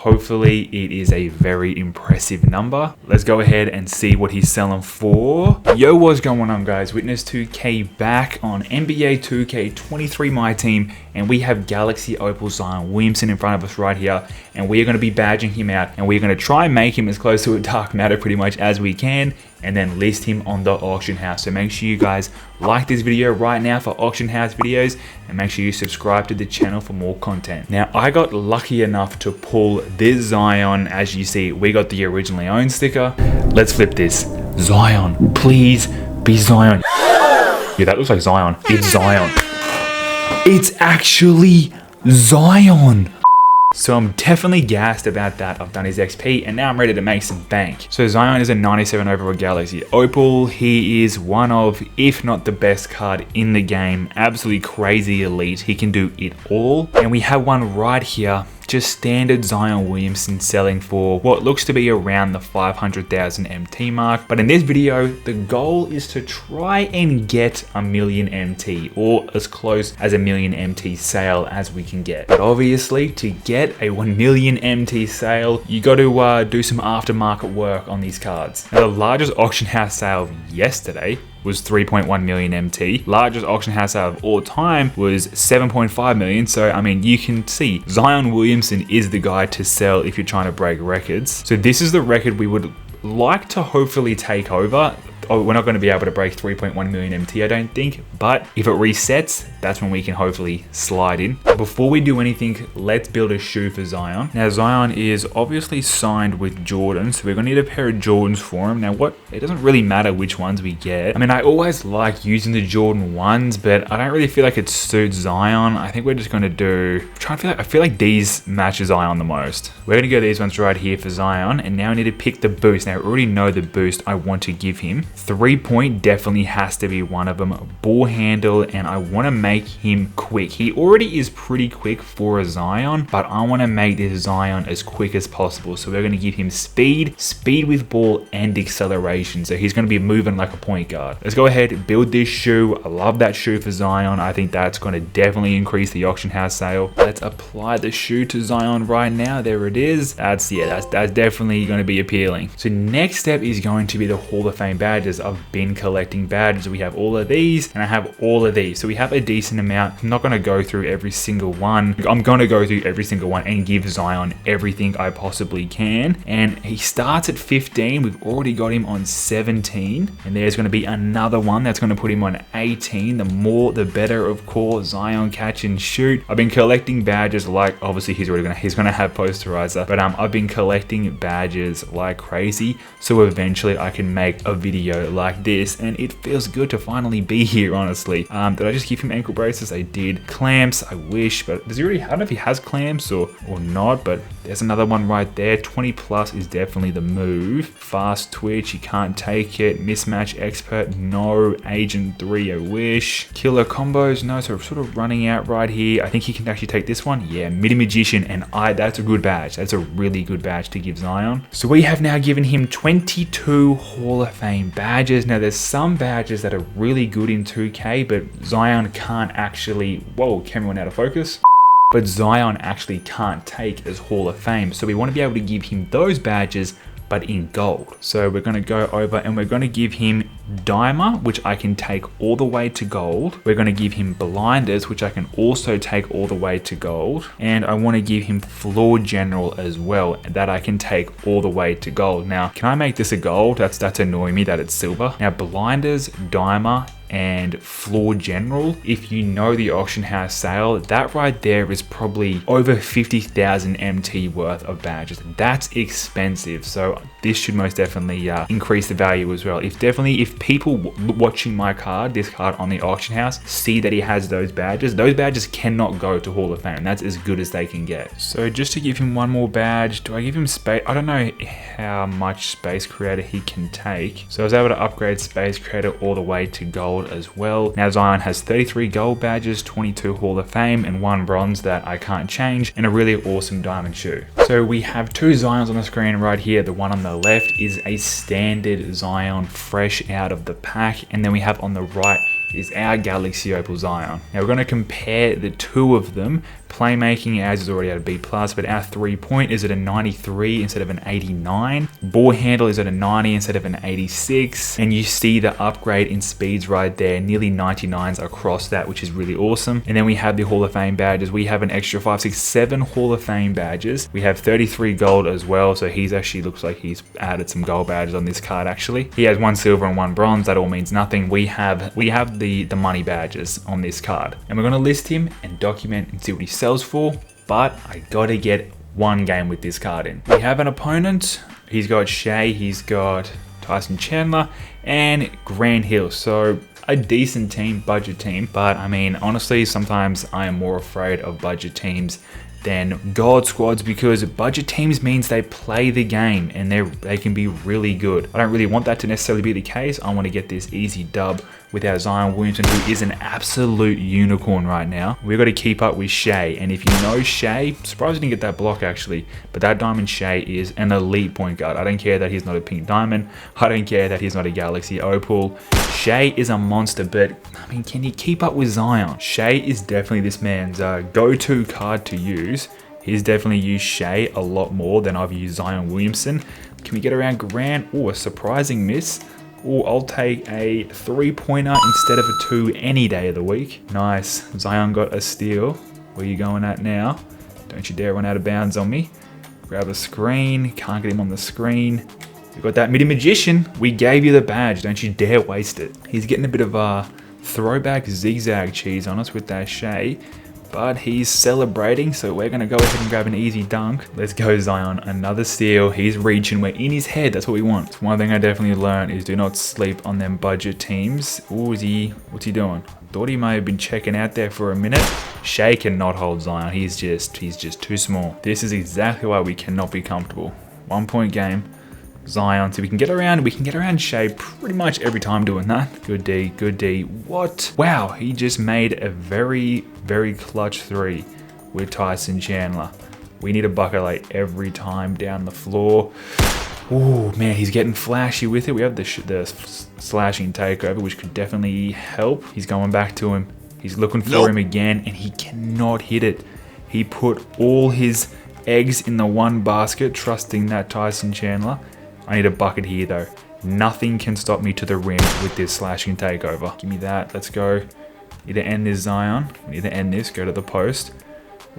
hopefully it is a very impressive number. Let's go ahead and see what he's selling for. Yo, what's going on, guys? Witness 2K back on NBA 2K23 My Team, and we have Galaxy Opal Zion Williamson in front of us right here, and we are going to be badging him out, and we're going to try and make him as close to a dark matter pretty much as we can, and then list him on the auction house. So make sure you guys like this video right now for auction house videos, and make sure you subscribe to the channel for more content. Now, I got lucky enough to pull this Zion. As you see, we got the originally owned sticker. Let's flip this. Zion, please be Zion. Yeah, that looks like Zion. It's Zion. It's actually Zion. So I'm definitely gassed about that. I've done his XP and now I'm ready to make some bank. So Zion is a 97 overall Galaxy Opal. He is one of, if not the best card in the game. Absolutely crazy elite. He can do it all. And we have one right here. Just standard Zion Williamson selling for what looks to be around the 500,000 MT mark. But in this video, the goal is to try and get a million MT, or as close as a million MT sale as we can get. But obviously, to get a 1 million MT sale, you got to do some aftermarket work on these cards. Now, the largest auction house sale yesterday was 3.1 million MT. Largest auction house sale of all time was 7.5 million. So, I mean, you can see Zion Williamson is the guy to sell if you're trying to break records. So this is the record we would like to hopefully take over. Oh, we're not going to be able to break 3.1 million MT, I don't think, but if it resets, that's when we can hopefully slide in. Before we do anything, let's build a shoe for Zion. Now, Zion is obviously signed with Jordan, so we're going to need a pair of Jordans for him. Now, it doesn't really matter which ones we get. I mean, I always like using the Jordan 1s, but I don't really feel like it suits Zion. I think we're just going to I feel like these match Zion the most. We're going to go these ones right here for Zion, and now I need to pick the boost. Now, I already know the boost I want to give him. 3-point definitely has to be one of them. Ball handle, and I want to make him quick. He already is pretty quick for a Zion, but I want to make this Zion as quick as possible. So we're going to give him speed with ball, and acceleration. So he's going to be moving like a point guard. Let's go ahead and build this shoe. I love that shoe for Zion. I think that's going to definitely increase the auction house sale. Let's apply the shoe to Zion right now. There it is. That's definitely going to be appealing. So next step is going to be the Hall of Fame badges. I've been collecting badges. We have all of these and I have all of these. So we have a decent amount. I'm not going to go through every single one. I'm going to go through every single one and give Zion everything I possibly can. And he starts at 15. We've already got him on 17. And there's going to be another one that's going to put him on 18. The more, the better, of course. Zion catch and shoot. I've been collecting badges like, obviously he's going to have posterizer, but I've been collecting badges like crazy. So eventually I can make a video like this, and it feels good to finally be here, honestly. Did I just give him ankle braces? I did. Clamps, I wish, but does he already, I don't know if he has clamps or not, but there's another one right there. 20 plus is definitely the move. Fast twitch, you can't take it. Mismatch expert, no. Agent 3, I wish. Killer combos, no. So we're sort of running out right here. I think he can actually take this one. Yeah, Midi Magician, and that's a good badge. That's a really good badge to give Zion. So we have now given him 22 Hall of Fame badges. Now there's some badges that are really good in 2K, but Zion can't actually, whoa, camera went out of focus. But Zion actually can't take as Hall of Fame. So we want to be able to give him those badges, but in gold. So we're going to go over and we're going to give him Dimer, which I can take all the way to gold. We're going to give him Blinders, which I can also take all the way to gold. And I want to give him Floor General as well, that I can take all the way to gold. Now, can I make this a gold? That's annoying me that it's silver. Now, Blinders, Dimer, and Floor General, if you know the auction house sale, that right there is probably over 50,000 MT worth of badges. That's expensive, so this should most definitely increase the value as well. If people watching this card on the auction house see that he has those badges cannot go to Hall of Fame. That's as good as they can get. So just to give him one more badge, do I give him space? I don't know how much Space Creator he can take. So I was able to upgrade Space Creator all the way to gold as well. Now Zion has 33 gold badges, 22 Hall of Fame, and 1 bronze that I can't change, and a really awesome diamond shoe. So we have 2 Zions on the screen right here. The one on the left is a standard Zion fresh out of the pack, and then we have on the right is our Galaxy Opal Zion. Now we're going to compare the two of them Playmaking, ours is already at a B+, but our 3-point is at a 93 instead of an 89. Ball handle is at a 90 instead of an 86. And you see the upgrade in speeds right there, nearly 99s across that, which is really awesome. And then we have the Hall of Fame badges. We have an extra 5, 6, 7 Hall of Fame badges. We have 33 gold as well, so he's actually looks like he's added some gold badges on this card actually. He has 1 silver and 1 bronze. That all means nothing. We have the money badges on this card. And we're gonna list him and document and see what he sells for, but I gotta get one game with this card in. We have an opponent. He's got Shay, he's got Tyson Chandler, and Grant Hill. So a decent team, budget team. But I mean, honestly, sometimes I am more afraid of budget teams than God squads, because budget teams means they play the game and they can be really good. I don't really want that to necessarily be the case. I want to get this easy dub with our Zion Williamson, who is an absolute unicorn right now. We've got to keep up with Shay, and if you know Shay, surprised he didn't get that block actually, but that diamond Shay is an elite point guard. I don't care that he's not a pink diamond. I don't care that he's not a Galaxy Opal. Shay is a monster, but I mean, can he keep up with Zion? Shay is definitely this man's go-to card to use. He's definitely used Shay a lot more than I've used Zion Williamson. Can we get around Grant? Oh, a surprising miss. Oh, I'll take a 3-pointer instead of a 2 any day of the week. Nice. Zion got a steal. Where are you going at now? Don't you dare run out of bounds on me. Grab a screen. Can't get him on the screen. You got that midi magician. We gave you the badge. Don't you dare waste it. He's getting a bit of a throwback zigzag cheese on us with that Shay, but he's celebrating, so we're going to go ahead and grab an easy dunk. Let's go, Zion. Another steal. He's reaching. We're in his head. That's what we want. It's one thing I definitely learned is do not sleep on them budget teams. Ooh, what's he doing? Thought he may have been checking out there for a minute. Shay cannot hold Zion. He's just too small. This is exactly why we cannot be comfortable. 1-point game. Zion, so we can get around Shay pretty much every time doing that. Good D, good D. What? Wow, he just made a very, very clutch 3 with Tyson Chandler. We need a bucket like every time down the floor. Oh man, he's getting flashy with it. We have the slashing takeover, which could definitely help. He's going back to him. He's looking for him again, and he cannot hit it. He put all his eggs in the one basket, trusting that Tyson Chandler. I need a bucket here though. Nothing can stop me to the rim with this slashing takeover. Give me that. Let's go. Need to end this, Zion. We need to end this. Go to the post.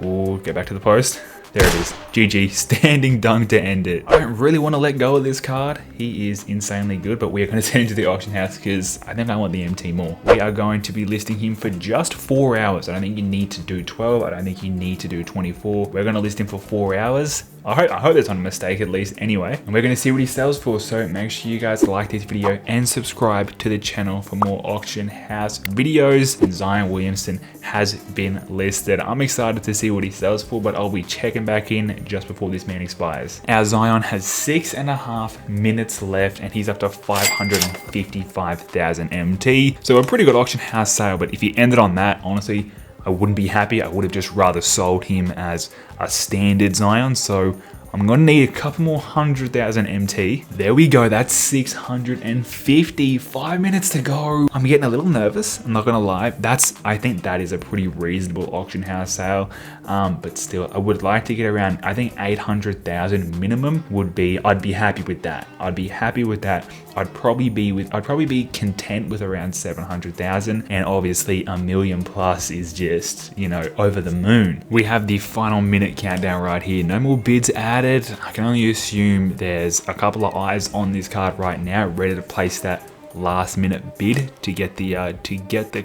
Or get back to the post. There it is. GG. Standing dunk to end it. I don't really want to let go of this card. He is insanely good, but we are going to send him to the auction house because I think I want the MT more. We are going to be listing him for just 4 hours. I don't think you need to do 12. I don't think you need to do 24. We're going to list him for 4 hours. I hope that's not a mistake at least anyway. And we're going to see what he sells for. So make sure you guys like this video and subscribe to the channel for more auction house videos. And Zion Williamson has been listed. I'm excited to see what he sells for, but I'll be checking back in just before this man expires. Our Zion has 6.5 minutes left and he's up to 555,000 MT. So a pretty good auction house sale, but if he ended on that, honestly, I wouldn't be happy. I would have just rather sold him as a standard Zion. So I'm going to need a couple more 100,000 MT. There we go. That's 650. 5 minutes to go. I'm getting a little nervous. I'm not going to lie. I think that is a pretty reasonable auction house sale. But still, I would like to get around, I think 800,000 minimum would be, I'd be happy with that. I'd be happy with that. I'd probably be content with around 700,000. And obviously $1 million plus is just, you know, over the moon. We have the final minute countdown right here. No more bids added. I can only assume there's a couple of eyes on this card right now, ready to place that last minute bid to get the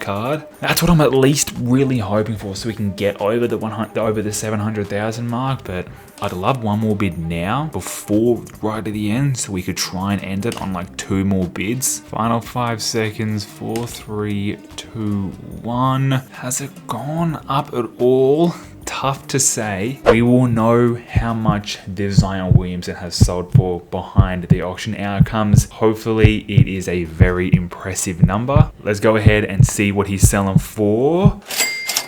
card. That's what I'm at least really hoping for, so we can get over the 700,000 mark. But I'd love one more bid now before right at the end, so we could try and end it on like 2 more bids. Final 5 seconds. 4, 3, 2, 1. Has it gone up at all? Tough to say. We will know how much this Zion Williamson has sold for behind the auction outcomes. Hopefully it is a very impressive number. Let's go ahead and see what he's selling for.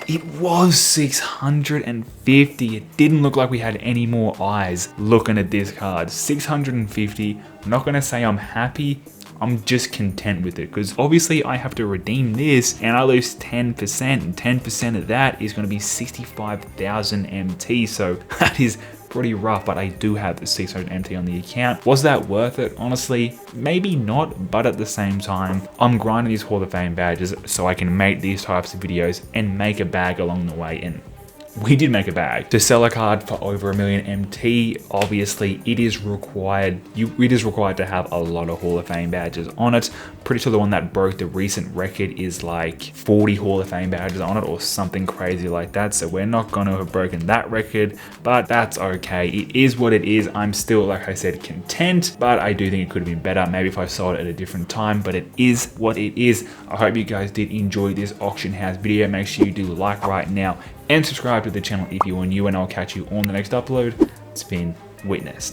It was 650. It didn't look like we had any more eyes looking at this card. 650. I'm not going to say I'm happy. I'm just content with it, because obviously I have to redeem this and I lose 10%, and 10% of that is going to be 65,000 MT. So that is pretty rough, but I do have the 600 MT on the account. Was that worth it? Honestly, maybe not, but at the same time, I'm grinding these Hall of Fame badges so I can make these types of videos and make a bag along the way, and we did make a bag. To sell a card for over 1 million MT, obviously it is required. It is required to have a lot of Hall of Fame badges on it. Pretty sure the one that broke the recent record is like 40 Hall of Fame badges on it or something crazy like that. So we're not going to have broken that record, but that's okay. It is what it is. I'm still, like I said, content, but I do think it could have been better. Maybe if I sold it at a different time, but it is what it is. I hope you guys did enjoy this auction house video. Make sure you do like right now and subscribe to the channel if you are new, and I'll catch you on the next upload. It's been witnessed.